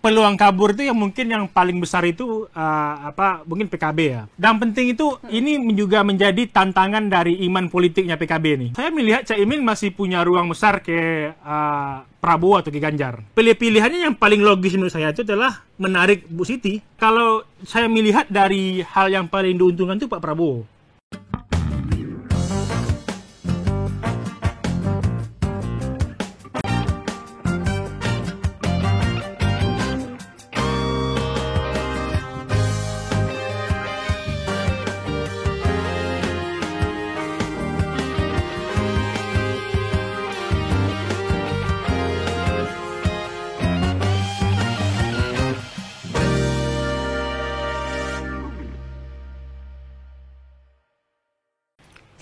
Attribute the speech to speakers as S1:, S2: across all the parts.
S1: peluang kabur itu yang mungkin yang paling besar itu mungkin PKB ya. Dan penting itu ini juga menjadi tantangan dari iman politiknya PKB nih. Saya melihat Caimin masih punya ruang besar ke Prabowo atau ke Ganjar. Pilihannya yang paling logis menurut saya itu adalah menarik Bu Siti. Kalau saya melihat dari hal yang paling diuntungkan itu Pak Prabowo.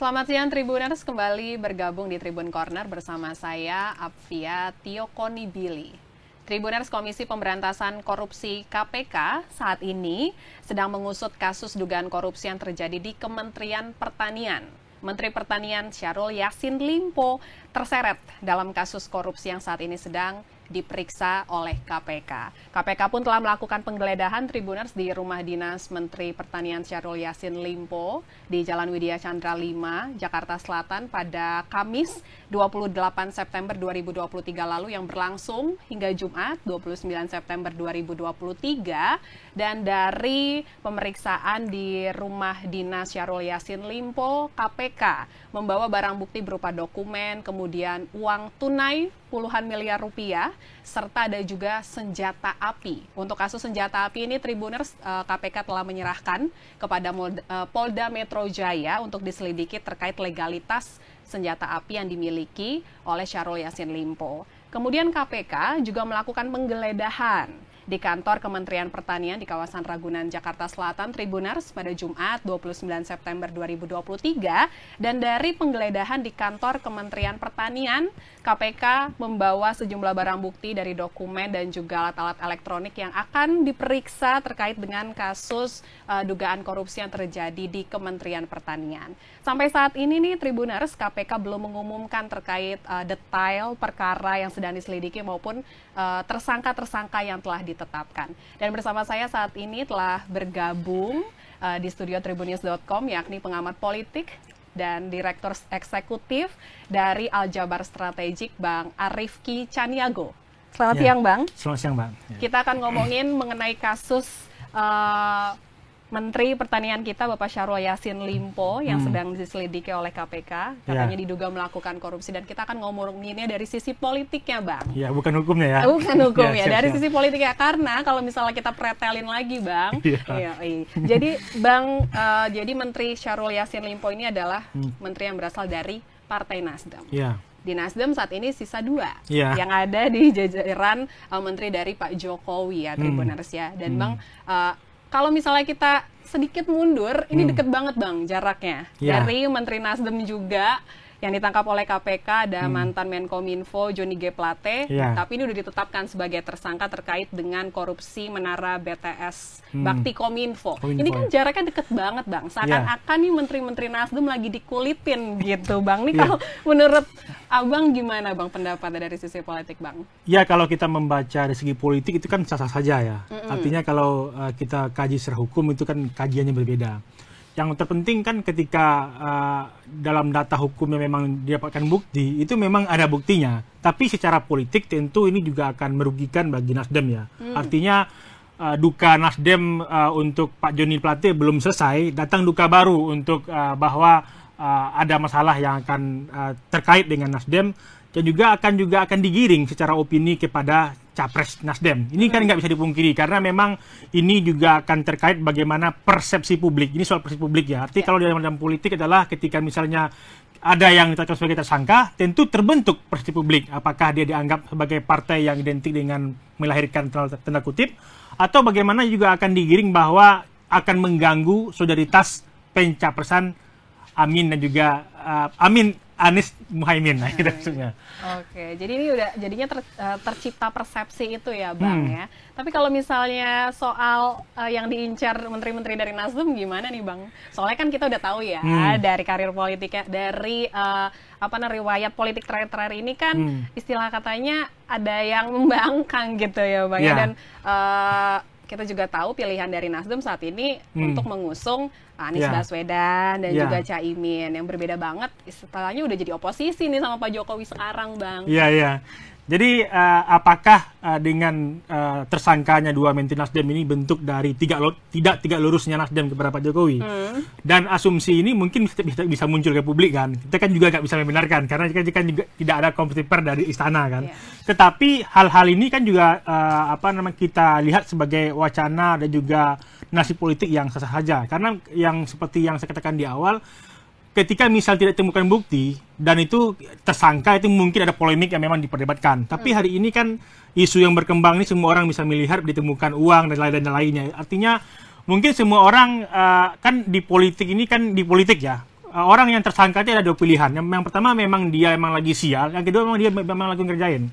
S2: Selamat siang Tribuners, kembali bergabung di Tribun Corner bersama saya Apvia Tiokonibili. Tribuners, Komisi Pemberantasan Korupsi KPK saat ini sedang mengusut kasus dugaan korupsi yang terjadi di Kementerian Pertanian. Menteri Pertanian Syahrul Yassin Limpo terseret dalam kasus korupsi yang saat ini sedang diperiksa oleh KPK. KPK pun telah melakukan penggeledahan Tribuners di rumah dinas Menteri Pertanian Syahrul Yassin Limpo di Jalan Widya Chandra 5, Jakarta Selatan pada Kamis 28 September 2023 lalu yang berlangsung hingga Jumat 29 September 2023. Dan dari pemeriksaan di rumah dinas Syahrul Yassin Limpo, KPK membawa barang bukti berupa dokumen, kemudian uang tunai puluhan miliar rupiah, serta ada juga senjata api. Untuk kasus senjata api ini, Tribuners, KPK telah menyerahkan kepada Polda Metro Jaya untuk diselidiki terkait legalitas senjata api yang dimiliki oleh Syahrul Yassin Limpo. Kemudian KPK juga melakukan penggeledahan di kantor Kementerian Pertanian di kawasan Ragunan, Jakarta Selatan, Tribuners, pada Jumat 29 September 2023. Dan dari penggeledahan di kantor Kementerian Pertanian, KPK membawa sejumlah barang bukti dari dokumen dan juga alat-alat elektronik yang akan diperiksa terkait dengan kasus dugaan korupsi yang terjadi di Kementerian Pertanian. Sampai saat ini nih Tribuners, KPK belum mengumumkan terkait detail perkara yang sedang diselidiki maupun tersangka-tersangka yang telah ditetapkan. Dan bersama saya saat ini telah bergabung di studio tribunnews.com yakni pengamat politik dan Direktur Eksekutif dari Aljabar Strategik, Bang Arifki Caniago. Selamat siang, Bang.
S1: Selamat siang, Bang.
S2: Kita akan ngomongin mengenai kasus Menteri Pertanian kita, Bapak Syahrul Yassin Limpo, yang sedang diselidiki oleh KPK. Katanya diduga melakukan korupsi, dan kita akan ngomonginnya dari sisi politiknya, Bang.
S1: Ya, bukan hukumnya ya.
S2: Bukan hukumnya, dari sisi politiknya. Karena kalau misalnya kita pretelin lagi, Bang. Jadi, Bang, jadi Menteri Syahrul Yassin Limpo ini adalah menteri yang berasal dari Partai Nasdem. Di Nasdem saat ini sisa 2 yang ada di jajaran menteri dari Pak Jokowi ya, Tribuners ya. Dan Bang, kalau misalnya kita sedikit mundur, ini deket banget Bang jaraknya. Dari Menteri Nasdem juga yang ditangkap oleh KPK ada mantan Menkominfo Johnny G. Plate, tapi ini udah ditetapkan sebagai tersangka terkait dengan korupsi menara BTS Bakti Kominfo. Ini kan jaraknya deket banget Bang, seakan-akan nih menteri-menteri Nasdem lagi dikulitin gitu Bang. Nih kalau menurut Abang gimana Bang pendapatnya dari sisi politik Bang?
S1: Ya, kalau kita membaca dari segi politik itu kan sah-sah saja ya. Artinya kalau kita kaji secara hukum itu kan kajiannya berbeda. Yang terpenting kan ketika dalam data hukumnya memang didapatkan bukti, itu memang ada buktinya. Tapi secara politik tentu ini juga akan merugikan bagi Nasdem ya. Artinya duka Nasdem untuk Pak Johnny Plate belum selesai, datang duka baru untuk bahwa ada masalah yang akan terkait dengan Nasdem, dan juga akan digiring secara opini kepada capres Nasdem. Ini kan nggak bisa dipungkiri, karena memang ini juga akan terkait bagaimana persepsi publik. Ini soal persepsi publik ya. Artinya kalau dalam politik adalah ketika misalnya ada yang ditetapkan sebagai tersangka, tentu terbentuk persepsi publik. Apakah dia dianggap sebagai partai yang identik dengan melahirkan tanda kutip, atau bagaimana juga akan digiring bahwa akan mengganggu solidaritas pencapresan Amin dan juga Anies Muhaimin, nah itu maksudnya.
S2: Oke, jadi ini udah jadinya tercipta persepsi itu ya Bang ya. Tapi kalau misalnya soal yang diincar menteri-menteri dari Nasdem gimana nih Bang? Soalnya kan kita udah tahu ya dari karir politiknya, dari riwayat politik terakhir-terakhir ini kan istilah katanya ada yang membangkang gitu ya Bang ya. Dan kita juga tahu pilihan dari Nasdem saat ini untuk mengusung Anies Baswedan dan juga Caimin yang berbeda banget, istilahnya udah jadi oposisi nih sama Pak Jokowi sekarang Bang.
S1: Iya. Jadi apakah dengan tersangkanya dua menteri Nasdem ini bentuk dari tidak lurusnya Nasdem kepada Pak Jokowi? Dan asumsi ini mungkin bisa muncul ke publik kan. Kita kan juga nggak bisa membenarkan karena kan juga tidak ada kompetitor dari istana kan. Tetapi hal-hal ini kan juga kita lihat sebagai wacana dan juga nasib politik yang sah saja. Karena yang seperti yang saya katakan di awal, ketika misal tidak ditemukan bukti dan itu tersangka, itu mungkin ada polemik yang memang diperdebatkan. Tapi hari ini kan isu yang berkembang ini semua orang bisa melihat ditemukan uang dan lain-lainnya. Artinya mungkin semua orang kan di politik ini kan di politik ya. Orang yang tersangka itu ada dua pilihan. Yang pertama memang dia memang lagi sial, yang kedua memang dia memang lagi ngerjain.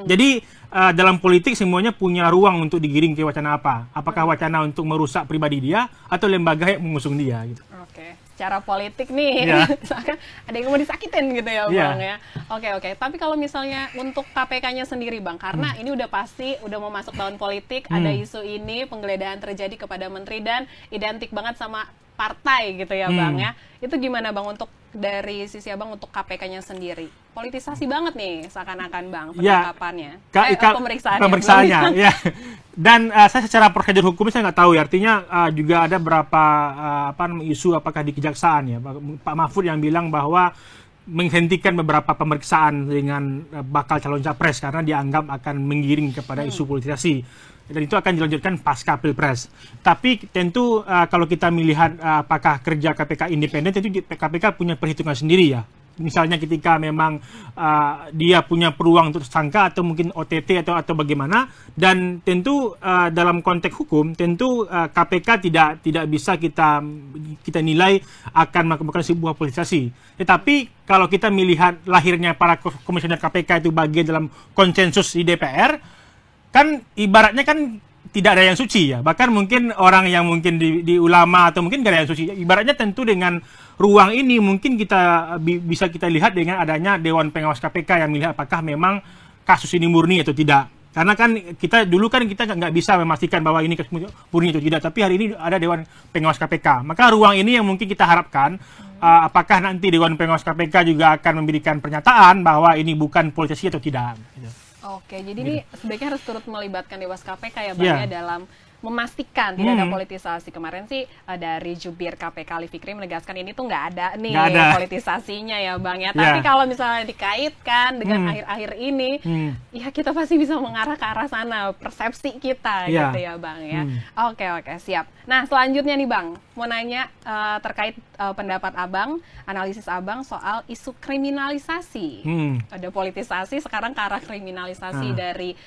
S1: Jadi dalam politik semuanya punya ruang untuk digiring ke wacana apa. Apakah wacana untuk merusak pribadi dia atau lembaga yang mengusung dia gitu.
S2: Oke. Secara politik nih, misalkan ada yang mau disakitin gitu ya Bang ya. Oke. Tapi kalau misalnya untuk KPK-nya sendiri Bang, karena ini udah pasti udah mau masuk tahun politik, ada isu ini penggeledahan terjadi kepada menteri dan identik banget sama partai gitu ya Bang ya. Itu gimana Bang untuk dari sisi Abang untuk KPK-nya sendiri? Politisasi banget nih seakan-akan Bang penangkapannya.
S1: Pemeriksaannya ya. Dan saya secara prosedur hukum saya nggak tahu ya. Artinya juga ada beberapa isu apakah di kejaksaan ya. Pak Mahfud yang bilang bahwa menghentikan beberapa pemeriksaan dengan bakal calon capres karena dianggap akan menggiring kepada isu politisasi. Dan itu akan dilanjutkan pasca Pilpres. Tapi tentu kalau kita melihat apakah kerja KPK independen, tentu KPK punya perhitungan sendiri ya. Misalnya ketika memang dia punya peluang untuk tersangka atau mungkin OTT atau bagaimana, dan tentu dalam konteks hukum tentu KPK tidak bisa kita nilai akan melakukan sebuah politisasi. Tetapi kalau kita melihat lahirnya para komisioner KPK itu bagian dalam konsensus di DPR, kan ibaratnya kan tidak ada yang suci ya. Bahkan mungkin orang yang mungkin di ulama atau mungkin gak ada yang suci. Ibaratnya tentu dengan ruang ini mungkin bisa kita lihat dengan adanya Dewan Pengawas KPK yang melihat apakah memang kasus ini murni atau tidak. Karena kan kita nggak bisa memastikan bahwa ini kasus murni atau tidak. Tapi hari ini ada Dewan Pengawas KPK. Maka ruang ini yang mungkin kita harapkan apakah nanti Dewan Pengawas KPK juga akan memberikan pernyataan bahwa ini bukan politisasi atau tidak.
S2: Oke, jadi ini sebaiknya harus turut melibatkan Dewas KPK ya Bang ya dalam memastikan tidak ada politisasi. Kemarin sih dari jubir KPK Ali Fikri menegaskan ini tuh nggak ada nih politisasinya ya Bang ya. Tapi kalau misalnya dikaitkan dengan akhir-akhir ini, ya kita pasti bisa mengarah ke arah sana persepsi kita gitu ya Bang ya. Oke, siap. Nah selanjutnya nih Bang, mau nanya terkait pendapat Abang, analisis Abang soal isu kriminalisasi. Ada politisasi sekarang ke arah kriminalisasi dari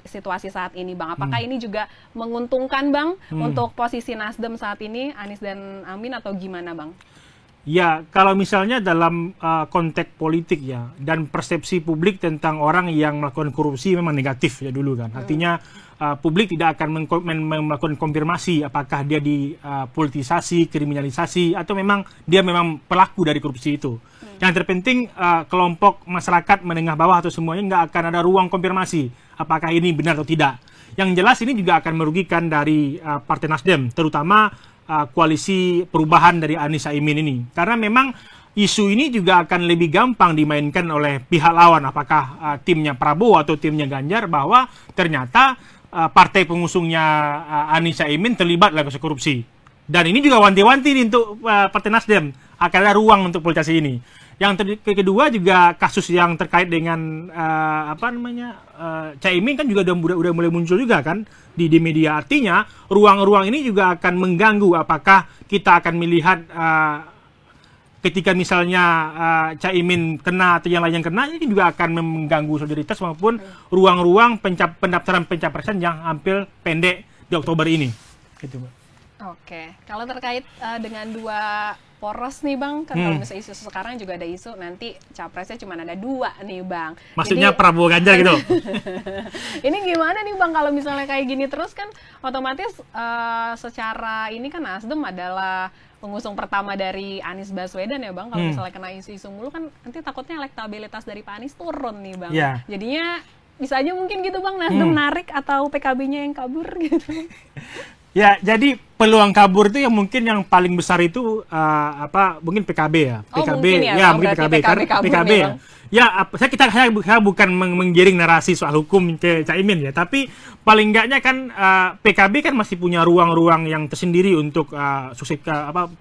S2: situasi saat ini Bang. Apakah ini juga menguntungkan Bang untuk posisi Nasdem saat ini, Anies dan Amin, atau gimana Bang?
S1: Ya, kalau misalnya dalam konteks politik ya, dan persepsi publik tentang orang yang melakukan korupsi memang negatif ya dulu kan. Artinya publik tidak akan melakukan konfirmasi apakah dia dipolitisasi, kriminalisasi, atau memang dia memang pelaku dari korupsi itu. Yang terpenting kelompok masyarakat menengah bawah atau semuanya nggak akan ada ruang konfirmasi apakah ini benar atau tidak. Yang jelas ini juga akan merugikan dari Partai Nasdem, terutama koalisi perubahan dari Anies Caimin ini. Karena memang isu ini juga akan lebih gampang dimainkan oleh pihak lawan, apakah timnya Prabowo atau timnya Ganjar, bahwa ternyata partai pengusungnya Anies Caimin terlibat dalam kasus korupsi. Dan ini juga wanti-wanti untuk Partai Nasdem, akan ada ruang untuk politisasi ini. Yang kedua juga kasus yang terkait dengan Caimin kan juga udah mulai muncul juga kan di media. Artinya ruang-ruang ini juga akan mengganggu apakah kita akan melihat ketika misalnya Caimin kena atau yang lain yang kena, ini juga akan mengganggu solidaritas maupun ruang-ruang pendaftaran pencapresan yang hampir pendek di Oktober ini. Gitu, Mbak.
S2: Oke, kalau terkait dengan dua poros nih Bang, kan kalau misalnya isu sekarang juga ada isu nanti capresnya cuma ada 2 nih Bang.
S1: Maksudnya Prabowo Ganjar gitu?
S2: Ini gimana nih Bang kalau misalnya kayak gini terus kan otomatis secara ini kan Nasdem adalah pengusung pertama dari Anies Baswedan ya Bang. Kalau misalnya kena isu-isu mulu kan nanti takutnya elektabilitas dari Pak Anies turun nih Bang.
S1: Yeah.
S2: Jadinya bisa aja mungkin gitu Bang, Nasdem narik atau PKB-nya yang kabur gitu.
S1: Ya, jadi peluang kabur itu yang mungkin yang paling besar itu mungkin PKB ya. PKB
S2: mungkin ya,
S1: mungkin PKB
S2: kabur
S1: PKB
S2: nih,
S1: ya.
S2: Bang.
S1: Ya, saya bukan menggiring narasi soal hukum ke Caimin ya, tapi paling enggaknya kan PKB kan masih punya ruang-ruang yang tersendiri untuk sukses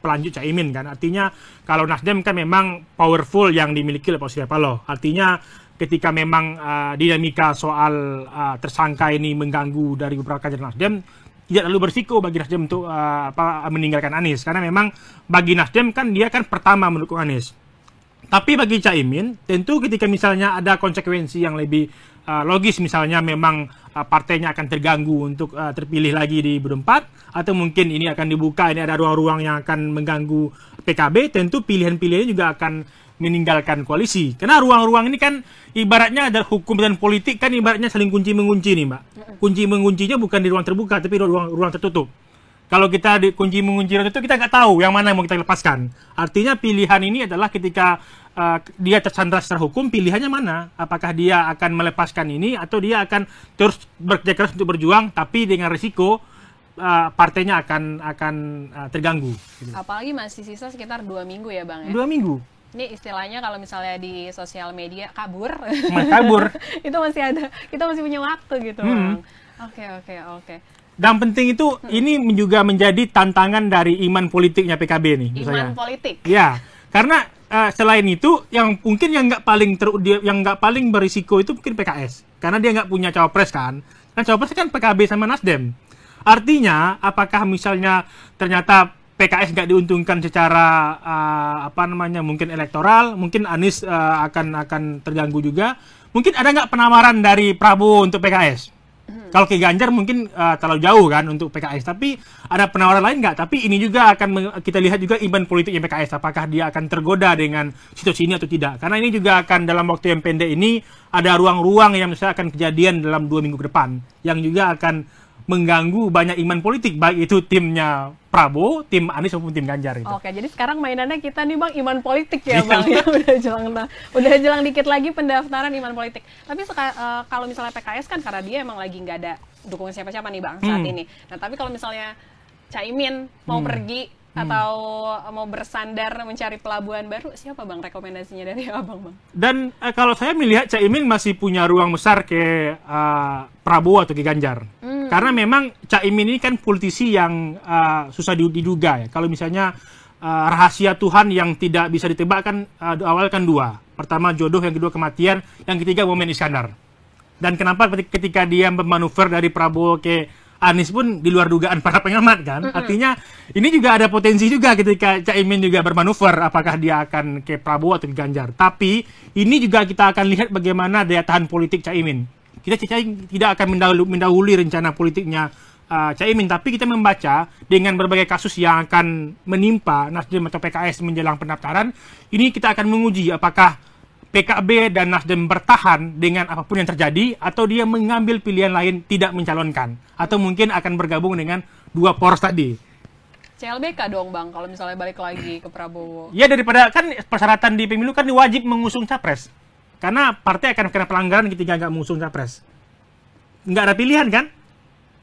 S1: pelanjut Caimin kan. Artinya kalau Nasdem kan memang powerful yang dimiliki oleh Pak Surya Paloh. Artinya ketika memang dinamika soal tersangka ini mengganggu dari beberapa kader Nasdem, tidak terlalu bersiko bagi Nasdem untuk meninggalkan Anies, karena memang bagi Nasdem kan dia kan pertama mendukung Anies. Tapi bagi Caimin tentu ketika misalnya ada konsekuensi yang lebih logis, misalnya memang partainya akan terganggu untuk terpilih lagi di 2024, atau mungkin ini akan dibuka, ini ada ruang-ruang yang akan mengganggu PKB, tentu pilihan-pilihannya juga akan meninggalkan koalisi. Karena ruang-ruang ini kan ibaratnya adalah hukum dan politik kan ibaratnya saling kunci-mengunci nih Mbak. Kunci menguncinya bukan di ruang terbuka tapi di ruang tertutup. Kalau kita di kunci mengunci ruang tertutup kita nggak tahu yang mana yang mau kita lepaskan. Artinya pilihan ini adalah ketika dia tersandra secara hukum, pilihannya mana? Apakah dia akan melepaskan ini atau dia akan terus bekerja keras untuk berjuang tapi dengan risiko partainya akan terganggu. Gitu.
S2: Apalagi masih sisa sekitar 2 minggu ya Bang ya.
S1: 2 minggu.
S2: Ini istilahnya kalau misalnya di sosial media kabur. Itu masih ada, kita masih punya waktu gitu Bang. Oke.
S1: Dan penting itu ini juga menjadi tantangan dari iman politiknya PKB nih.
S2: Iman politik.
S1: Ya, karena selain itu yang mungkin yang nggak paling berisiko itu mungkin PKS, karena dia nggak punya cawapres kan. Kan cawapres kan PKB sama Nasdem. Artinya apakah misalnya ternyata PKS nggak diuntungkan secara mungkin elektoral, mungkin Anies akan terganggu juga. Mungkin ada nggak penawaran dari Prabowo untuk PKS? Kalau ke Ganjar mungkin terlalu jauh kan untuk PKS, tapi ada penawaran lain nggak? Tapi ini juga akan kita lihat juga iman politiknya PKS, apakah dia akan tergoda dengan situasi ini atau tidak? Karena ini juga akan dalam waktu yang pendek ini ada ruang-ruang yang misalnya akan kejadian dalam 2 minggu ke depan, yang juga akan mengganggu banyak iman politik, baik itu timnya Prabowo, tim Anies maupun tim Ganjar itu.
S2: Oke, jadi sekarang mainannya kita nih Bang iman politik ya Bang. Ya, udah jelang dikit lagi pendaftaran iman politik. Tapi kalau misalnya PKS kan karena dia emang lagi nggak ada dukungan siapa-siapa nih Bang saat ini. Nah, tapi kalau misalnya Caimin mau pergi atau mau bersandar mencari pelabuhan baru, siapa Bang rekomendasinya dari Abang Bang?
S1: Dan kalau saya melihat Caimin masih punya ruang besar ke Prabowo atau ke Ganjar. Karena memang Caimin ini kan politisi yang susah diduga ya. Kalau misalnya rahasia Tuhan yang tidak bisa ditebak kan awal kan 2. Pertama jodoh, yang kedua kematian, yang ketiga momen Iskandar. Dan kenapa ketika dia bermanuver dari Prabowo ke Anies pun di luar dugaan para pengamat kan. Artinya ini juga ada potensi juga ketika Caimin juga bermanuver apakah dia akan ke Prabowo atau ke Ganjar. Tapi ini juga kita akan lihat bagaimana daya tahan politik Caimin. Kita tidak akan mendahului rencana politiknya Caimin, tapi kita membaca dengan berbagai kasus yang akan menimpa Nasdem atau PKS menjelang pendaftaran. Ini kita akan menguji apakah PKB dan Nasdem bertahan dengan apapun yang terjadi, atau dia mengambil pilihan lain tidak mencalonkan, atau mungkin akan bergabung dengan 2 poros tadi.
S2: CLBK dong Bang, kalau misalnya balik lagi ke Prabowo.
S1: Ya, daripada kan persyaratan di pemilu kan wajib mengusung capres, karena partai akan kena pelanggaran ketika nggak mengusung capres. Nggak ada pilihan kan,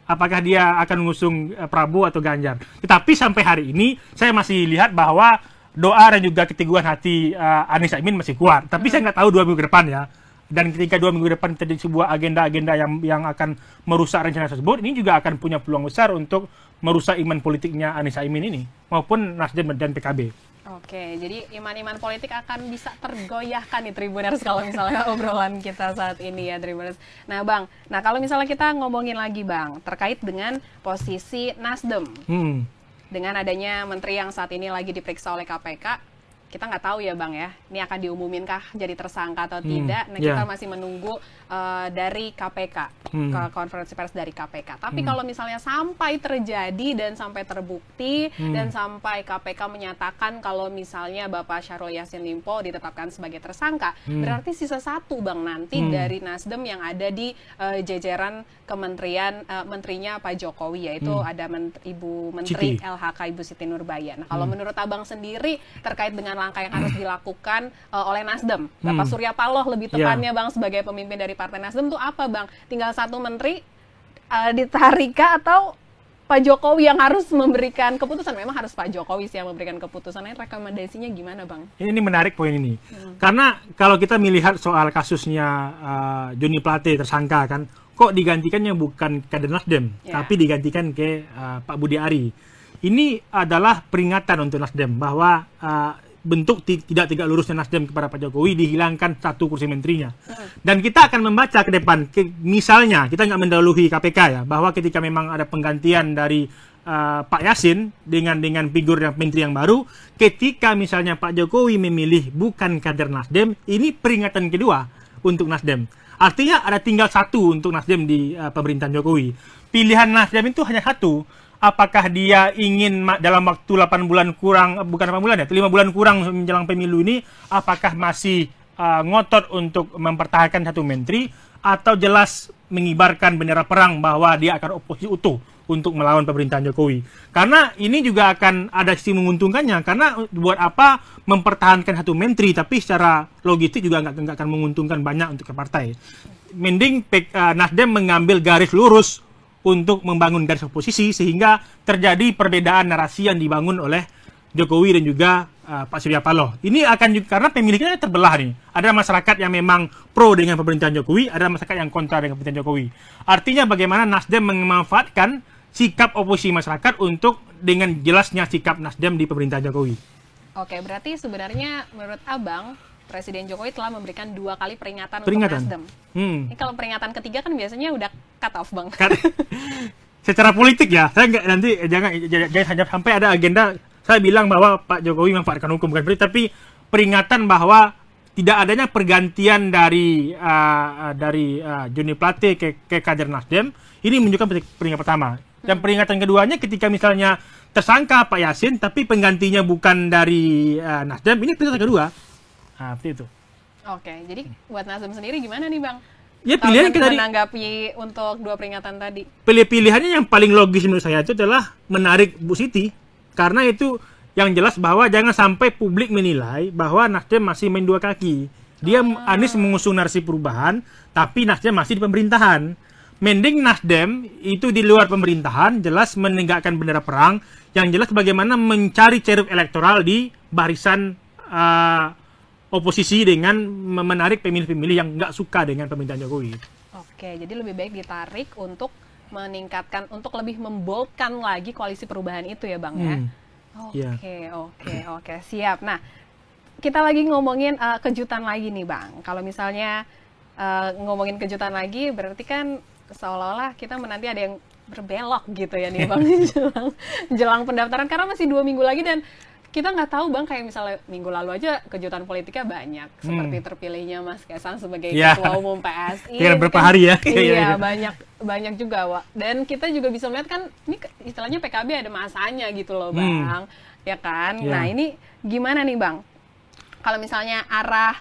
S1: apakah dia akan mengusung Prabowo atau Ganjar. Tetapi sampai hari ini saya masih lihat bahwa doa dan juga keteguhan hati Anies Caimin masih kuat. Tapi saya nggak tahu 2 minggu ke depan ya. Dan ketika 2 minggu ke depan terjadi sebuah agenda-agenda yang akan merusak rencana tersebut, ini juga akan punya peluang besar untuk merusak iman politiknya Anies Caimin ini, maupun Nasdem dan PKB.
S2: Oke, jadi iman-iman politik akan bisa tergoyahkan nih Tribuners kalau misalnya obrolan kita saat ini ya Tribuners. Nah Bang, kalau misalnya kita ngomongin lagi Bang, terkait dengan posisi Nasdem. Dengan adanya menteri yang saat ini lagi diperiksa oleh KPK, kita nggak tahu ya Bang ya, ini akan diumuminkah jadi tersangka atau tidak. Nah kita masih menunggu dari KPK, ke konferensi pers dari KPK. Tapi kalau misalnya sampai terjadi dan sampai terbukti dan sampai KPK menyatakan kalau misalnya Bapak Syahrul Yassin Limpo ditetapkan sebagai tersangka, berarti sisa satu Bang nanti dari Nasdem yang ada di jajaran kementerian menterinya Pak Jokowi, yaitu ada Ibu Menteri LHK Ibu Siti Nurbaya. Nah kalau menurut Abang sendiri terkait dengan langkah yang harus dilakukan oleh Nasdem, Bapak Surya Paloh lebih tepatnya Bang sebagai pemimpin dari Partai Nasdem tuh apa Bang? Tinggal satu menteri ditarik atau Pak Jokowi yang harus memberikan keputusan? Memang harus Pak Jokowi sih yang memberikan keputusan. Rekomendasinya gimana Bang? Ini
S1: menarik poin ini. Karena kalau kita melihat soal kasusnya Joni Plate tersangka kan, kok digantikannya bukan kader Nasdem, tapi digantikan ke Pak Budi Ari. Ini adalah peringatan untuk Nasdem bahwa bentuk tidak lurusnya Nasdem kepada Pak Jokowi dihilangkan satu kursi menterinya. Dan kita akan membaca ke depan, misalnya kita nggak mendahului KPK ya, bahwa ketika memang ada penggantian dari Pak Yassin dengan figur yang menteri yang baru, ketika misalnya Pak Jokowi memilih bukan kader Nasdem, ini peringatan kedua untuk Nasdem. Artinya ada tinggal satu untuk Nasdem di pemerintahan Jokowi. Pilihan Nasdem itu hanya satu. Apakah dia ingin dalam waktu 8 bulan kurang, bukan 8 bulan ya, 5 bulan kurang menjelang pemilu ini, apakah masih ngotot untuk mempertahankan satu menteri, atau jelas mengibarkan bendera perang bahwa dia akan oposisi utuh untuk melawan pemerintahan Jokowi. Karena ini juga akan ada sisi menguntungkannya, karena buat apa mempertahankan satu menteri, tapi secara logistik juga nggak akan menguntungkan banyak untuk ke partai. Mending Nasdem mengambil garis lurus untuk membangun garis oposisi sehingga terjadi perbedaan narasi yang dibangun oleh Jokowi dan juga Pak Surya Paloh. Ini akan juga karena pemilihnya terbelah nih. Ada masyarakat yang memang pro dengan pemerintahan Jokowi, ada masyarakat yang kontra dengan pemerintahan Jokowi. Artinya bagaimana Nasdem memanfaatkan sikap oposisi masyarakat untuk dengan jelasnya sikap Nasdem di pemerintahan Jokowi. Oke, berarti sebenarnya menurut Abang Presiden Jokowi telah memberikan 2 kali peringatan untuk Nasdem. Ini kalau peringatan ketiga kan biasanya udah cut off Bang. Secara politik ya, saya nggak nanti jangan hanya sampai ada agenda saya bilang bahwa Pak Jokowi memanfaatkan hukum bukan politik, tapi peringatan bahwa tidak adanya pergantian dari Joni Plate ke kader Nasdem. Ini menunjukkan peringatan pertama. Dan peringatan keduanya ketika misalnya tersangka Pak Yassin tapi penggantinya bukan dari Nasdem, ini peringatan kedua. Nah, seperti itu. Oke, jadi buat Nasdem sendiri gimana nih Bang? Ya pilihan kita menanggapi untuk 2 peringatan tadi. Pilihannya yang paling logis menurut saya itu adalah menarik Bu Siti. Karena itu yang jelas bahwa jangan sampai publik menilai bahwa Nasdem masih main 2 kaki. Dia Anies mengusung narasi perubahan, tapi Nasdem masih di pemerintahan. Mending Nasdem itu di luar pemerintahan, jelas menegakkan bendera perang, yang jelas bagaimana mencari ceruk elektoral di barisan oposisi dengan menarik pemilih-pemilih yang nggak suka dengan pemerintahan Jokowi. Oke, jadi lebih baik ditarik untuk meningkatkan, untuk lebih memboldkan lagi koalisi perubahan itu ya Bang ya? Oke, siap. Nah, kita lagi ngomongin kejutan lagi nih Bang. Kalau misalnya ngomongin kejutan lagi, berarti kan seolah-olah kita menanti ada yang berbelok gitu ya nih Bang, jelang pendaftaran. Karena masih 2 minggu lagi dan kita nggak tahu Bang, kayak misalnya minggu lalu aja kejutan politiknya banyak, seperti terpilihnya Mas Kaisang sebagai Ketua Umum PSI. Berapa hari ya? Iya, banyak juga Wak. Dan kita juga bisa melihat kan, ini istilahnya PKB ada masanya gitu loh Bang, ya kan? Nah ini gimana nih Bang? Kalau misalnya arah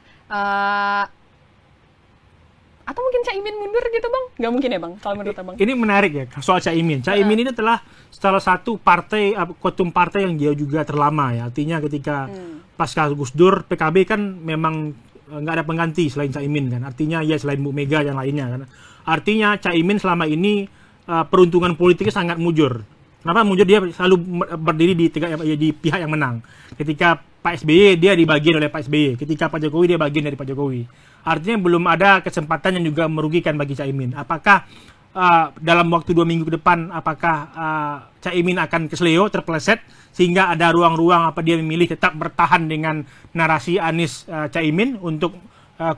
S1: atau mungkin Caimin mundur gitu Bang? Nggak mungkin ya Bang, kalau menurut Abang? Ini menarik ya, soal Caimin. Caimin ini adalah salah satu partai, ketum partai yang dia juga terlama ya. Artinya ketika pasca Gus Dur, PKB kan memang nggak ada pengganti selain Caimin kan. Artinya ya selain Bu Mega yang lainnya kan. Artinya Caimin selama ini peruntungan politiknya sangat mujur. Kenapa mujur? Dia selalu berdiri di pihak yang menang. Ketika Pak SBY, dia dibagian oleh Pak SBY. Ketika Pak Jokowi, dia bagian dari Pak Jokowi. Artinya belum ada kesempatan yang juga merugikan bagi Caimin. Apakah dalam waktu 2 minggu ke depan, apakah Caimin akan kesleo, terpeleset, sehingga ada ruang-ruang apa dia memilih tetap bertahan dengan narasi Anies Caimin untuk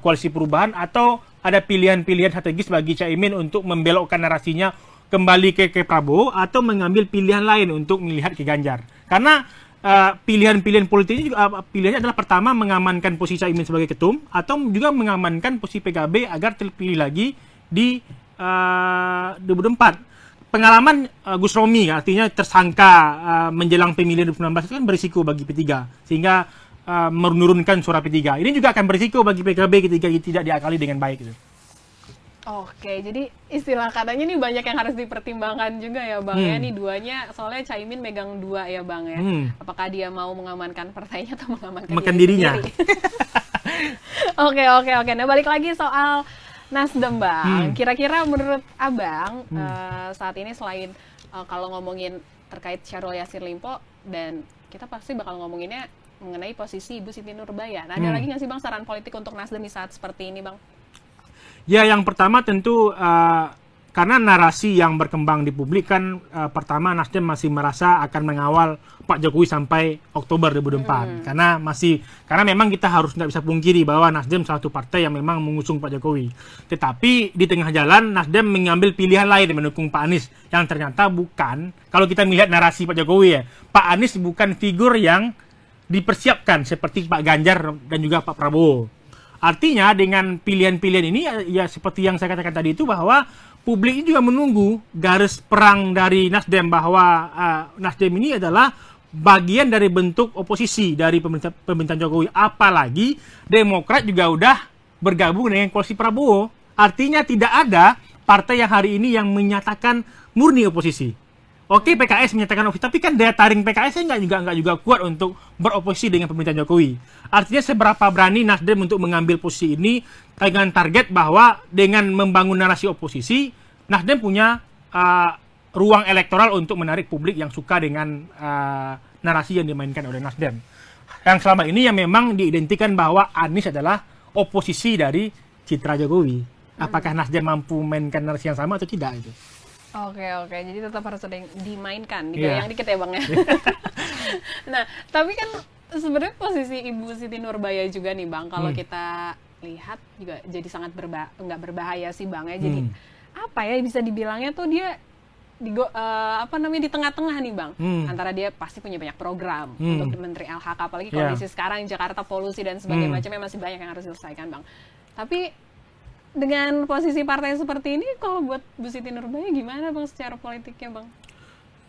S1: koalisi perubahan, atau ada pilihan-pilihan strategis bagi Caimin untuk membelokkan narasinya kembali ke Prabowo, atau mengambil pilihan lain untuk melihat ke Ganjar. Karena pilihan-pilihan politik ini juga pilihannya adalah pertama mengamankan posisi Caimin sebagai ketum atau juga mengamankan posisi PKB agar terpilih lagi di 2024. Pengalaman Gus Romi artinya tersangka menjelang pemilihan 2019 itu kan berisiko bagi P3 sehingga menurunkan suara P3. Ini juga akan berisiko bagi PKB ketika tidak diakali dengan baik gitu.
S2: Oke, jadi istilah katanya nih banyak yang harus dipertimbangkan juga ya Bang ya. Nih duanya, soalnya Caimin megang dua ya Bang ya. Apakah dia mau mengamankan partainya atau mengamankan
S1: dirinya?
S2: Oke. Nah balik lagi soal Nasdem Bang. Kira-kira menurut Abang saat ini selain kalau ngomongin terkait Syahrul Yassin Limpo dan kita pasti bakal ngomonginnya mengenai posisi Ibu Siti Nurbaya. Nah ada lagi nggak sih Bang saran politik untuk Nasdem di saat seperti ini Bang?
S1: Ya, yang pertama tentu karena narasi yang berkembang di publik kan pertama Nasdem masih merasa akan mengawal Pak Jokowi sampai Oktober 2024. Karena memang kita harus nggak bisa pungkiri bahwa Nasdem salah satu partai yang memang mengusung Pak Jokowi. Tetapi di tengah jalan Nasdem mengambil pilihan lain mendukung Pak Anies yang ternyata bukan, kalau kita melihat narasi Pak Jokowi ya, Pak Anies bukan figur yang dipersiapkan seperti Pak Ganjar dan juga Pak Prabowo. Artinya dengan pilihan-pilihan ini ya seperti yang saya katakan tadi itu bahwa publik ini juga menunggu garis perang dari Nasdem bahwa Nasdem ini adalah bagian dari bentuk oposisi dari pemerintahan Jokowi. Apalagi Demokrat juga udah bergabung dengan koalisi Prabowo. Artinya tidak ada partai yang hari ini yang menyatakan murni oposisi. Oke, PKS menyatakan oposisi, tapi kan daya taring PKS nggak juga kuat untuk beroposisi dengan pemerintahan Jokowi. Artinya seberapa berani Nasdem untuk mengambil posisi ini dengan target bahwa dengan membangun narasi oposisi, Nasdem punya ruang elektoral untuk menarik publik yang suka dengan narasi yang dimainkan oleh Nasdem. Yang selama ini yang memang diidentikan bahwa Anies adalah oposisi dari citra Jokowi. Apakah Nasdem mampu mainkan narasi yang sama atau tidak itu?
S2: Oke, jadi tetap harus ada yang dimainkan, digoyang dikit ya Bang ya. Nah, tapi kan sebenarnya posisi Ibu Siti Nurbaya juga nih Bang, kalau kita lihat juga jadi sangat nggak berbahaya sih Bang ya. Jadi apa ya bisa dibilangnya tuh dia di tengah-tengah nih Bang. Antara dia pasti punya banyak program untuk Menteri LHK, apalagi kondisi sekarang Jakarta polusi dan sebagainya macamnya masih banyak yang harus diselesaikan Bang. Tapi dengan posisi partai seperti ini, kalau buat Bu Siti Nurbaya gimana Bang secara politiknya Bang?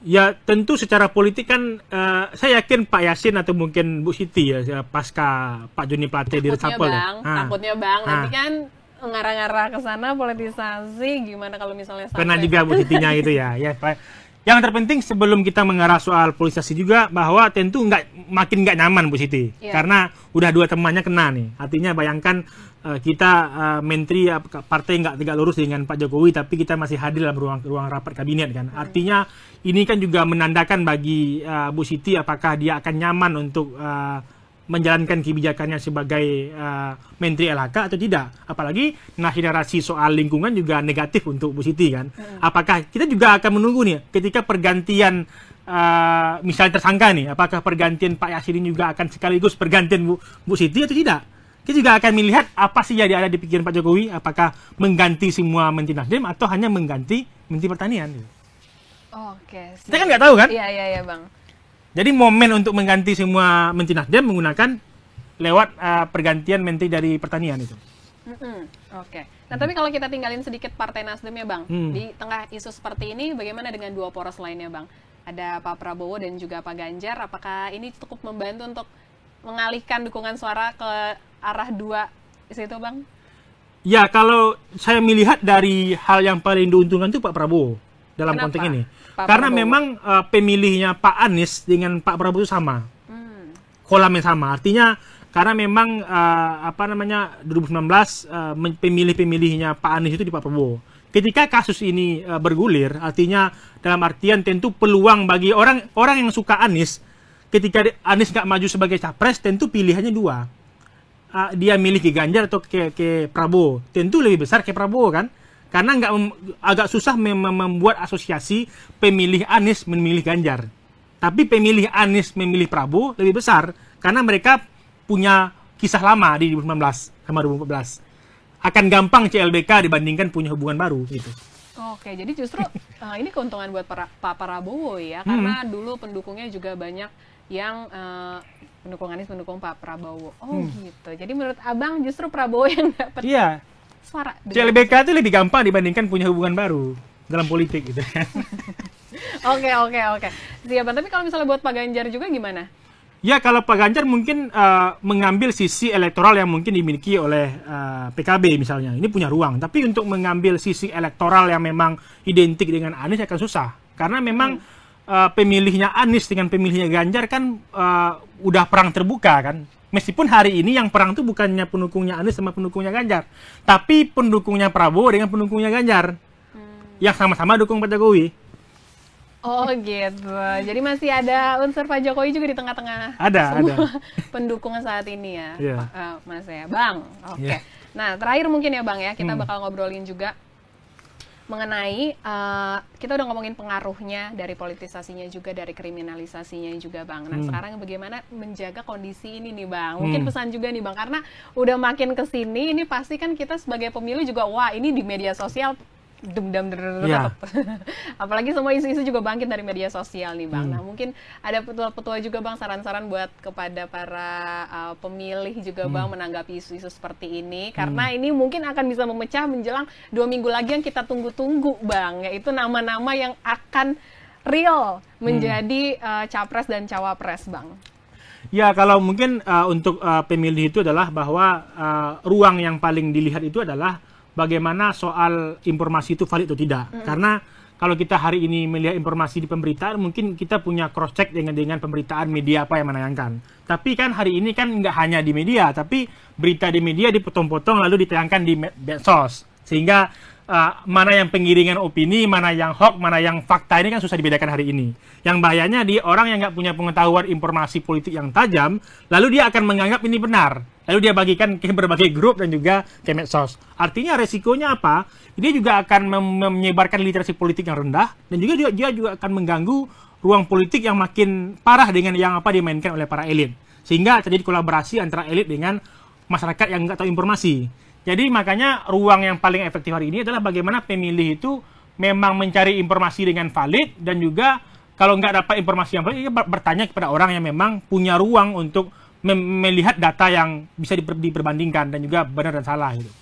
S1: Ya tentu secara politik kan saya yakin Pak Yassin atau mungkin Bu Siti ya pasca Pak Joni Plate di reshuffle.
S2: Takutnya Bang, nanti kan ngarah-ngarah ke sana politisasi, gimana kalau misalnya sampai...
S1: Pernah juga Bu Sitinya gitu ya. Yang terpenting sebelum kita mengarah soal politisasi juga bahwa tentu makin nggak nyaman Bu Siti. Karena udah dua temannya kena nih. Artinya bayangkan kita menteri partai nggak lurus dengan Pak Jokowi, tapi kita masih hadir dalam ruang rapat kabinet kan. Artinya ini kan juga menandakan bagi Bu Siti apakah dia akan nyaman untuk menjalankan kebijakannya sebagai menteri LHK atau tidak. Apalagi narasi soal lingkungan juga negatif untuk Bu Siti kan. Apakah kita juga akan menunggu nih ketika pergantian misalnya tersangka nih, apakah pergantian Pak Yassin ini juga akan sekaligus pergantian Bu Siti atau tidak? Kita juga akan melihat apa sih yang ada di pikiran Pak Jokowi, apakah mengganti semua Menteri Nasdem atau hanya mengganti Menteri Pertanian.
S2: Oke.
S1: Kita kan nggak tahu kan?
S2: Iya Bang.
S1: Jadi momen untuk mengganti semua Menteri Nasdem menggunakan lewat pergantian Menteri dari Pertanian itu.
S2: Oke. Nah tapi kalau kita tinggalin sedikit Partai Nasdem ya Bang, di tengah isu seperti ini bagaimana dengan dua poros lainnya Bang? Ada Pak Prabowo dan juga Pak Ganjar, apakah ini cukup membantu untuk mengalihkan dukungan suara ke arah dua situ Bang? Ya, kalau saya melihat dari hal yang paling diuntungkan itu Pak Prabowo dalam konteks ini. Karena memang pemilihnya Pak Anies dengan Pak Prabowo itu sama. Kolam yang sama. Artinya karena memang 2019 pemilih-pemilihnya Pak Anies itu di Pak Prabowo. Ketika kasus ini bergulir, artinya dalam artian tentu peluang bagi orang yang suka Anies, ketika Anies nggak maju sebagai capres, tentu pilihannya dua. Dia milih ke Ganjar atau ke Prabowo. Tentu lebih besar ke Prabowo kan? Karena agak susah membuat asosiasi pemilih Anies memilih Ganjar. Tapi pemilih Anies memilih Prabowo lebih besar karena mereka punya kisah lama di 2019 sama 2014. Akan gampang CLBK dibandingkan punya hubungan baru gitu. Oke, jadi justru ini keuntungan buat Pak Prabowo ya, karena dulu pendukungnya juga banyak yang pendukung Anies mendukung Pak Prabowo. Oh gitu. Jadi menurut Abang justru Prabowo yang dapat suara.
S1: CLBK itu lebih gampang dibandingkan punya hubungan baru dalam politik gitu kan.
S2: Oke. Siap, tapi kalau misalnya buat Pak Ganjar juga gimana?
S1: Ya, kalau Pak Ganjar mungkin mengambil sisi elektoral yang mungkin dimiliki oleh PKB misalnya. Ini punya ruang. Tapi untuk mengambil sisi elektoral yang memang identik dengan Anies akan susah. Karena memang pemilihnya Anies dengan pemilihnya Ganjar kan udah perang terbuka kan. Meskipun hari ini yang perang itu bukannya pendukungnya Anies sama pendukungnya Ganjar. Tapi pendukungnya Prabowo dengan pendukungnya Ganjar. Yang sama-sama dukung Pak Jokowi.
S2: Oh gitu, jadi masih ada unsur Pak Jokowi juga di tengah-tengah semua pendukung saat ini ya, Mas ya, Bang. Oke. Nah terakhir mungkin ya Bang ya, kita bakal ngobrolin juga mengenai kita udah ngomongin pengaruhnya dari politisasinya juga, dari kriminalisasinya juga Bang. Nah sekarang bagaimana menjaga kondisi ini nih Bang? Mungkin pesan juga nih Bang, karena udah makin kesini ini pasti kan kita sebagai pemilih juga wah ini di media sosial apalagi semua isu-isu juga bangkit dari media sosial nih Bang. Nah mungkin ada petua-petua juga Bang, saran-saran buat kepada para pemilih juga Bang menanggapi isu-isu seperti ini, karena ini mungkin akan bisa memecah menjelang 2 minggu lagi yang kita tunggu-tunggu Bang, yaitu nama-nama yang akan real menjadi capres dan cawapres Bang.
S1: Ya, kalau mungkin untuk pemilih itu adalah bahwa ruang yang paling dilihat itu adalah bagaimana soal informasi itu valid atau tidak. Karena kalau kita hari ini melihat informasi di pemberitaan, mungkin kita punya cross check dengan pemberitaan media apa yang menayangkan. Tapi kan hari ini kan nggak hanya di media, tapi berita di media dipotong-potong lalu ditayangkan di medsos. Sehingga mana yang pengiringan opini, mana yang hoax, mana yang fakta ini kan susah dibedakan hari ini. Yang bahayanya di orang yang nggak punya pengetahuan informasi politik yang tajam, lalu dia akan menganggap ini benar. Lalu dia bagikan ke berbagai grup dan juga ke medsos. Artinya resikonya apa? Dia juga akan menyebarkan literasi politik yang rendah, dan juga dia juga akan mengganggu ruang politik yang makin parah dengan yang apa dimainkan oleh para elit. Sehingga terjadi kolaborasi antara elit dengan masyarakat yang nggak tahu informasi. Jadi makanya ruang yang paling efektif hari ini adalah bagaimana pemilih itu memang mencari informasi dengan valid, dan juga kalau nggak dapat informasi yang valid, bertanya kepada orang yang memang punya ruang untuk melihat data yang bisa diperbandingkan dan juga benar dan salah gitu.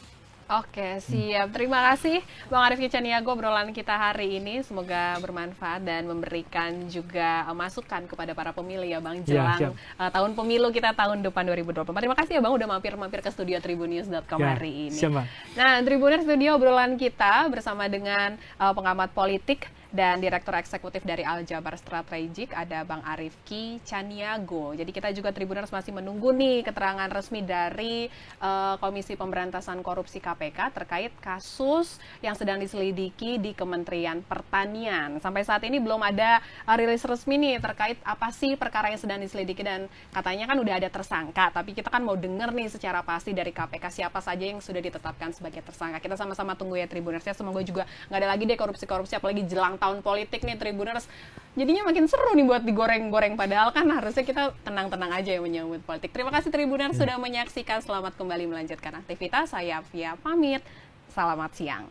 S2: Oke, siap. Terima kasih Bang Arief Kicaniago obrolan kita hari ini. Semoga bermanfaat dan memberikan juga masukan kepada para pemilih ya Bang, jelang tahun pemilu kita tahun depan 2024. Terima kasih ya Bang udah mampir ke studio tribunnews.com hari ini.
S1: Siap.
S2: Nah, Tribunnews Studio obrolan kita bersama dengan pengamat politik dan Direktur Eksekutif dari Aljabar Strategik, ada Bang Arief Kicaniago. Jadi kita juga Tribuners masih menunggu nih keterangan resmi dari Komisi Pemberantasan Korupsi KPK terkait kasus yang sedang diselidiki di Kementerian Pertanian. Sampai saat ini belum ada rilis resmi nih terkait apa sih perkara yang sedang diselidiki, dan katanya kan udah ada tersangka, tapi kita kan mau denger nih secara pasti dari KPK siapa saja yang sudah ditetapkan sebagai tersangka. Kita sama-sama tunggu ya Tribuners ya, semoga juga nggak ada lagi deh korupsi-korupsi, apalagi jelang tahun politik nih Tribuners. Jadinya makin seru nih buat digoreng-goreng, padahal kan harusnya kita tenang-tenang aja ya menyambut politik. Terima kasih Tribuners sudah menyaksikan. Selamat kembali melanjutkan aktivitas. Saya Via pamit. Selamat siang.